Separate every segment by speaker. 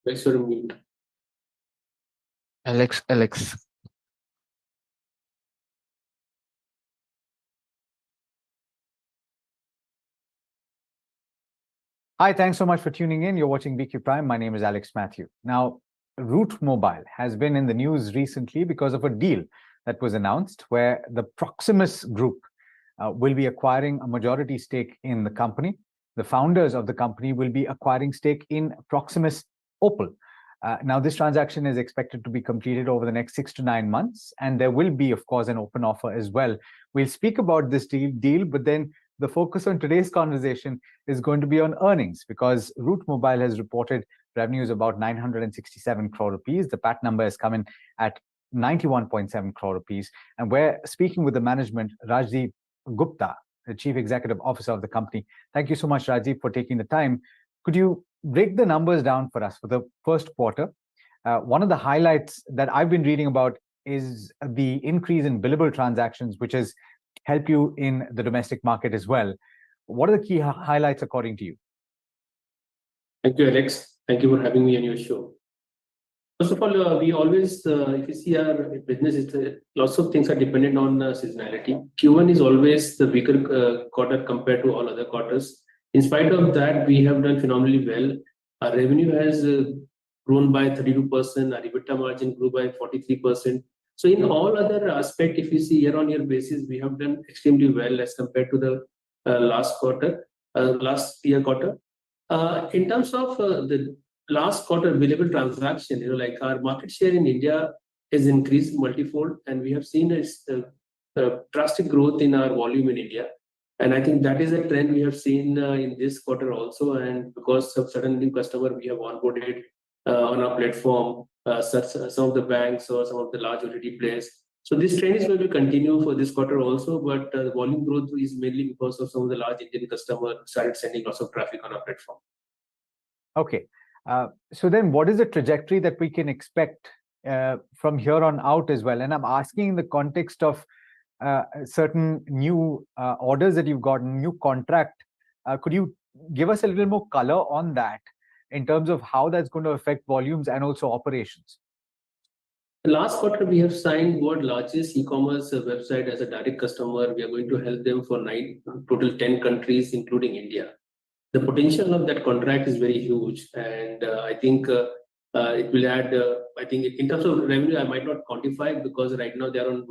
Speaker 1: Alex, you're on mute.
Speaker 2: Alex.
Speaker 3: Hi, thanks so much for tuning in. You're watching BQ Prime. My name is Alex Matthew. Now, Root Mobile has been in the news recently because of a deal that was announced where the Proximus Group will be acquiring a majority stake in the company. The founders of the company will be acquiring stake in Proximus Opal. Now, this transaction is expected to be completed over the next 6 to 9 months, and there will be, of course, an open offer as well. We'll speak about this deal, but then the focus on today's conversation is going to be on earnings, because Root Mobile has reported revenues about 967 crore rupees. The PAT number has come in at 91.7 crore rupees. And we're speaking with the management, Rajdip Gupta, the Chief Executive Officer of the company. Thank you so much, Rajdip, for taking the time. Could you break the numbers down for us for the first quarter? One of the highlights that I've been reading about is the increase in billable transactions, which has helped you in the domestic market as well. What are the key highlights according to you?
Speaker 1: Thank you, Alex. Thank you for having me on your show. First of all, we always, if you see our business, lots of things are dependent on seasonality. Q1 is always the weaker quarter compared to all other quarters. In spite of that, we have done phenomenally well. Our revenue has grown by 32%. Our EBITDA margin grew by 43%. So in all other aspects, if you see year-on-year basis, we have done extremely well as compared to the last year quarter. In terms of the last quarter billable transaction, like our market share in India has increased multifold, and we have seen a drastic growth in our volume in India. And I think that is a trend we have seen in this quarter also. And because of certain new customer we have onboarded on our platform, some of the banks or some of the large OTT players. So this trend is going to continue for this quarter also, but the volume growth is mainly because of some of the large Indian customers started sending lots of traffic on our platform.
Speaker 3: Okay. So then what is the trajectory that we can expect from here on out as well? And I'm asking in the context of certain new orders that you've got, new contract. Could you give us a little more color on that in terms of how that's going to affect volumes and also operations?
Speaker 1: Last quarter, we have signed world's largest e-commerce website as a direct customer. We are going to help them for total 10 countries, including India. The potential of that contract is very huge, and I think it will add. I think in terms of revenue, I might not quantify because right now they are on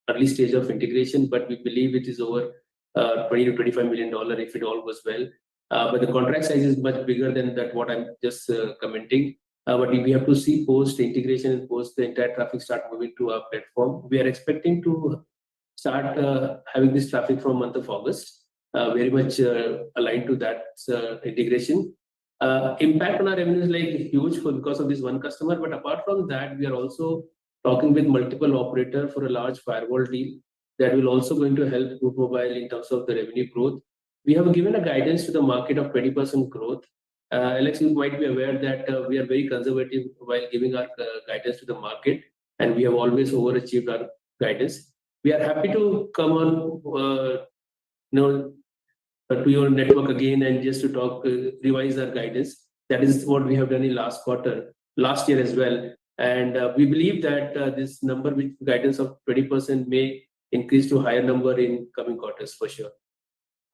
Speaker 1: early stage of integration, but we believe it is over $20 to $25 million if it all goes well. But the contract size is much bigger than that. What I'm just commenting. But we have to see post integration and post the entire traffic start moving to our platform. We are expecting to start having this traffic from month of August. Very much aligned to that integration. Impact on our revenue is like huge because of this one customer. But apart from that, we are also talking with multiple operators for a large firewall deal that will also going to help Root Mobile in terms of the revenue growth. We have given a guidance to the market of 20% growth. Alex, you might be aware that we are very conservative while giving our guidance to the market, and we have always overachieved our guidance. We are happy to come on, to your network again and just to talk, revise our guidance. That is what we have done in last year as well. And we believe that this number with guidance of 20% may increase to higher number in coming quarters for sure.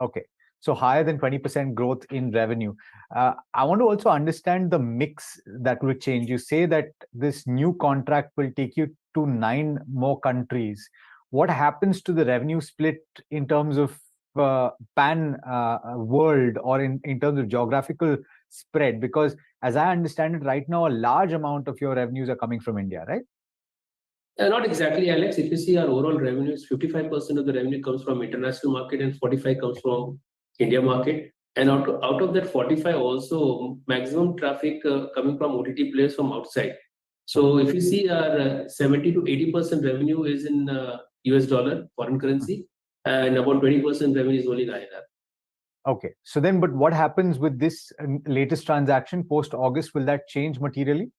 Speaker 3: Okay. So higher than 20% growth in revenue. I want to also understand the mix that will change. You say that this new contract will take you to 9 more countries. What happens to the revenue split in terms of pan world or in terms of geographical spread? Because as I understand it right now, a large amount of your revenues are coming from India, right?
Speaker 1: Not exactly, Alex. If you see our overall revenues, 55% of the revenue comes from international market and 45 comes from India market. And out of that 45 also, maximum traffic coming from OTT players from outside. So if you see our 70 to 80% revenue is in US dollar, foreign currency, and about 20% revenue is only in INR.
Speaker 3: Okay. So then, but what happens with this latest transaction post-August? Will that change materially?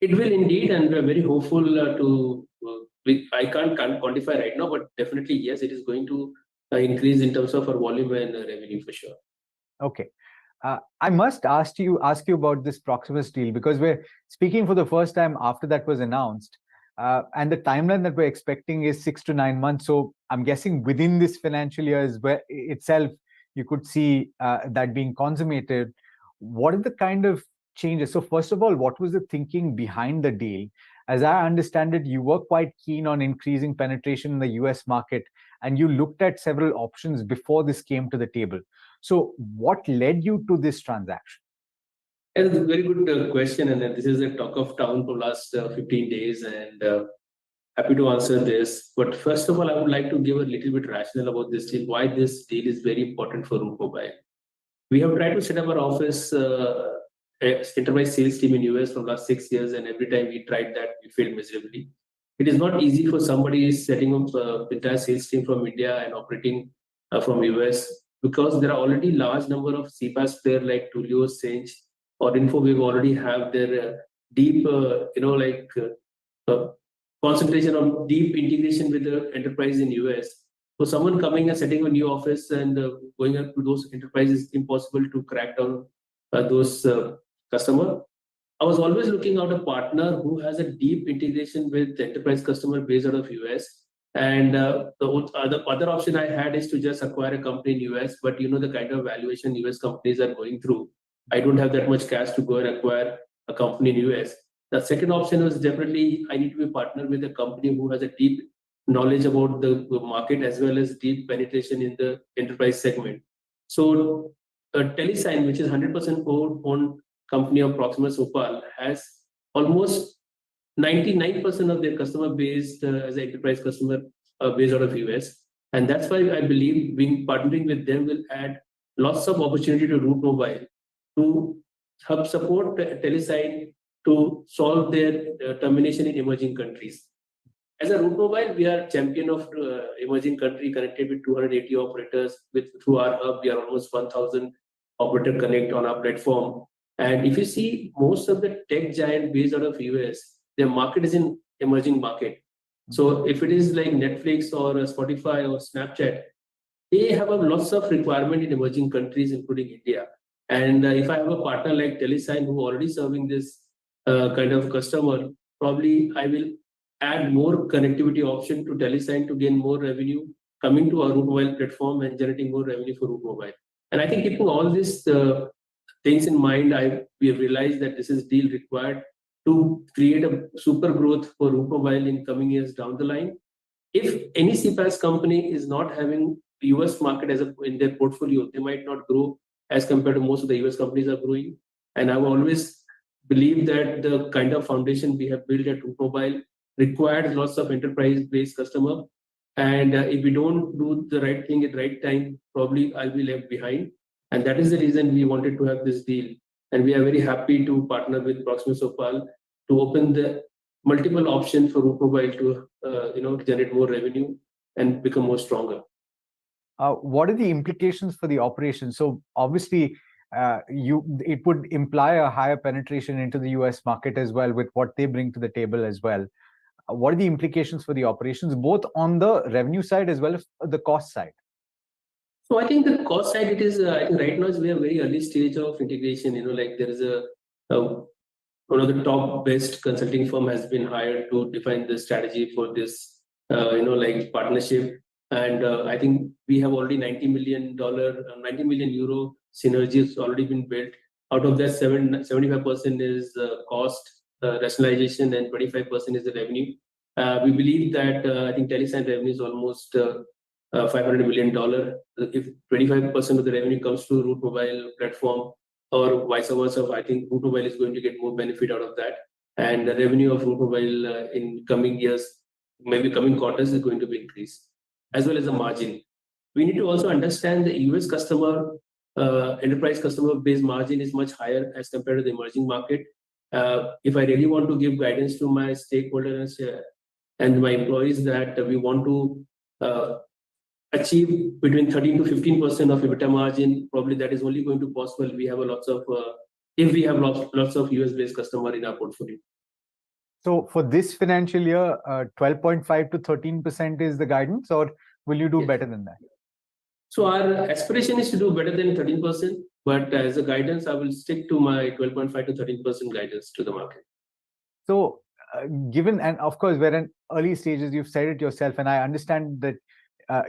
Speaker 1: It will indeed, and we're very hopeful I can't quantify right now, but definitely, yes, it is going to increase in terms of our volume and revenue for sure.
Speaker 3: Okay. I must ask you about this Proximus deal, because we're speaking for the first time after that was announced, and the timeline that we're expecting is 6 to 9 months. So I'm guessing within this financial year itself, you could see that being consummated. What are the kind of changes? So first of all, what was the thinking behind the deal? As I understand it, you were quite keen on increasing penetration in the US market, and you looked at several options before this came to the table. So what led you to this transaction?
Speaker 1: It's a very good question, and this is a talk of town for last 15 days, and happy to answer this. But first of all, I would like to give a little bit rationale about this deal, why this deal is very important for Root Mobile. We have tried to set up our office, enterprise sales team in US for last 6 years, and every time we tried that, we failed miserably. It is not easy for somebody setting up entire sales team from India and operating from US, because there are already large number of CPaaS players like Twilio, Sinch, or InfoWave already have their deep, concentration of deep integration with the enterprise in US. So someone coming and setting a new office and going up to those enterprises, impossible to crack down those customer. I was always looking out a partner who has a deep integration with the enterprise customer based out of US. And the other option I had is to just acquire a company in US, but you know the kind of valuation US companies are going through. I don't have that much cash to go and acquire a company in US. The second option was definitely I need to be partnered with a company who has a deep knowledge about the market as well as deep penetration in the enterprise segment. So Telesign, which is 100% owned company of Proximus Opal, has almost 99% of their customer base as an enterprise customer based out of US. And that's why I believe partnering with them will add lots of opportunity to Root Mobile to help support Telesign to solve their termination in emerging countries. As a Root Mobile, we are champion of emerging country, connected with 280 operators. Through our hub, we are almost 1,000 operator connect on our platform. And if you see, most of the tech giant based out of US, their market is in emerging market. So if it is like Netflix or Spotify or Snapchat, they have a lots of requirement in emerging countries, including India. And if I have a partner like Telesign who already serving this kind of customer, probably I will add more connectivity option to Telesign to gain more revenue coming to our Root Mobile platform and generating more revenue for Root Mobile. And I think keeping all these things in mind, we have realized that this is deal required to create a super growth for Root Mobile in coming years down the line. If any CPaaS company is not having US market in their portfolio, they might not grow as compared to most of the US companies are growing. And I've always believed that the kind of foundation we have built at Root Mobile required lots of enterprise-based customer. And if we don't do the right thing at the right time, probably I'll be left behind. And that is the reason we wanted to have this deal. And we are very happy to partner with Proximus Opal to open the multiple options for Root Mobile to generate more revenue and become more stronger.
Speaker 3: What are the implications for the operation? So obviously, it would imply a higher penetration into the US market as well with what they bring to the table as well. What are the implications for the operations, both on the revenue side as well as the cost side?
Speaker 1: So I think the cost side, it is, I think right now we are very early stage of integration. There is one of the top best consulting firm has been hired to define the strategy for this, partnership. And I think we have already $90 million euro synergies already been built. Out of that, 75% is cost rationalization and 25% is the revenue. We believe that I think Telesign revenue is almost $500 million. If 25% of the revenue comes to Root Mobile platform or vice versa, I think Root Mobile is going to get more benefit out of that. And the revenue of Root Mobile in coming years, maybe coming quarters, is going to be increased, as well as the margin. We need to also understand the US customer, enterprise customer base margin is much higher as compared to the emerging market. If I really want to give guidance to my stakeholders and my employees that we want to achieve between 13 to 15% of EBITDA margin, probably that is only going to possible. We have if we have lots of US-based customer in our portfolio.
Speaker 3: So for this financial year, 12.5 to 13% is the guidance, or will you do better than that?
Speaker 1: So our aspiration is to do better than 13%. But as a guidance, I will stick to my 12.5 to 13% guidance to the market.
Speaker 3: So, given, and of course, we're in early stages, you've said it yourself, and I understand that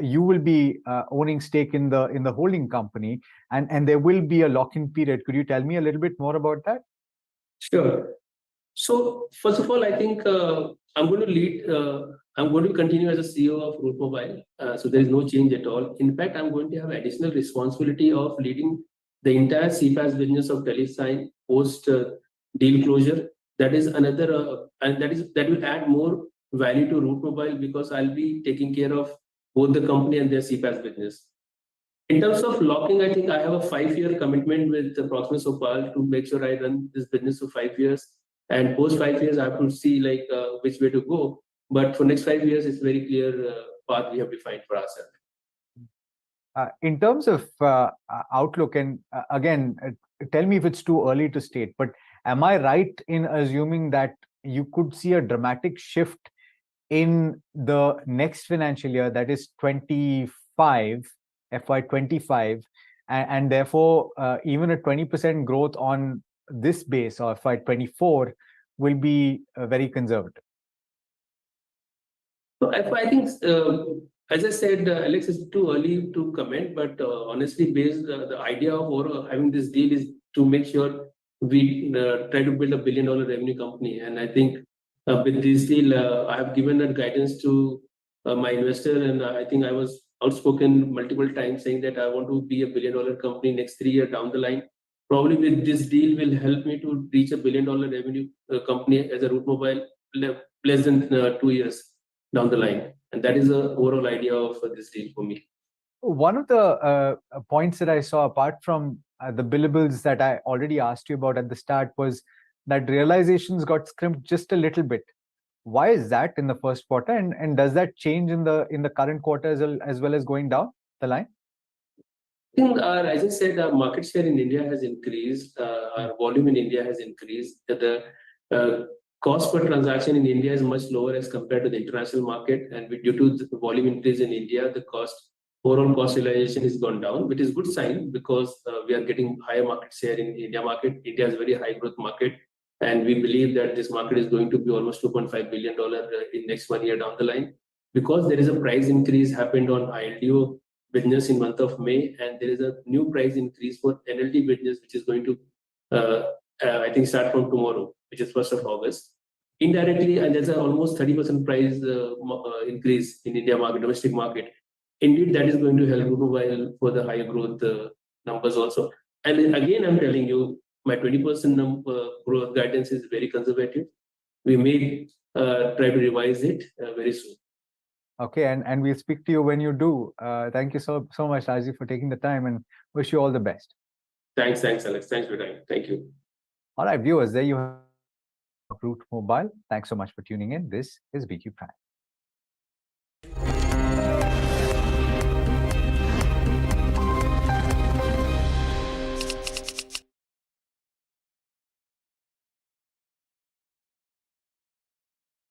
Speaker 3: you will be owning stake in the holding company, and there will be a lock-in period. Could you tell me a little bit more about that?
Speaker 1: Sure. So first of all, I think I'm going to lead. I'm going to continue as a CEO of Root Mobile. So there is no change at all. In fact, I'm going to have additional responsibility of leading the entire CPaaS business of TeleSign post deal closure. That is another, and that will add more value to Root Mobile because I'll be taking care of both the company and their CPaaS business. In terms of locking, I think I have a 5-year commitment with Proximus Opal to make sure I run this business for 5 years. And post 5 years, I have to see which way to go. But for next 5 years, it's very clear path we have defined for ourselves.
Speaker 3: In terms of outlook, and again, tell me if it's too early to state, but am I right in assuming that you could see a dramatic shift in the next financial year, that is 25, FY25, and therefore even a 20% growth on this base or FY24 will be very conservative?
Speaker 1: So I think, as I said, Alex, it's too early to comment, but honestly, the idea of having this deal is to make sure we try to build $1 billion revenue company. And I think with this deal, I have given that guidance to my investor, and I think I was outspoken multiple times saying that I want to be $1 billion company next 3 years down the line. Probably with this deal will help me to reach $1 billion revenue company as a Root Mobile less than 2 years down the line. And that is the overall idea of this deal for me.
Speaker 3: One of the points that I saw, apart from the billables that I already asked you about at the start, was that realizations got scrimped just a little bit. Why is that in the first quarter, and does that change in the current quarter as well as going down the line?
Speaker 1: I think, as I said, our market share in India has increased. Our volume in India has increased. The cost per transaction in India is much lower as compared to the international market, and due to the volume increase in India, the overall cost realization has gone down, which is a good sign because we are getting higher market share in India market. India is a very high growth market, and we believe that this market is going to be almost $2.5 billion in next 1 year down the line, because there is a price increase happened on ILDO business in month of May, and there is a new price increase for NLD business, which is going to, I think, start from tomorrow, which is 1st of August. Indirectly, and there's an almost 30% price increase in India market, domestic market. Indeed, that is going to help Mobile for the higher growth numbers also. And again, I'm telling you, my 20% growth guidance is very conservative. We may try to revise it very soon.
Speaker 3: Okay, and we'll speak to you when you do. Thank you so much, Rajdip, for taking the time, and wish you all the best.
Speaker 1: Thanks, Alex. Thanks for your time. Thank you.
Speaker 3: All right, viewers, there you have Root Mobile. Thanks so much for tuning in. This is BQ Prime.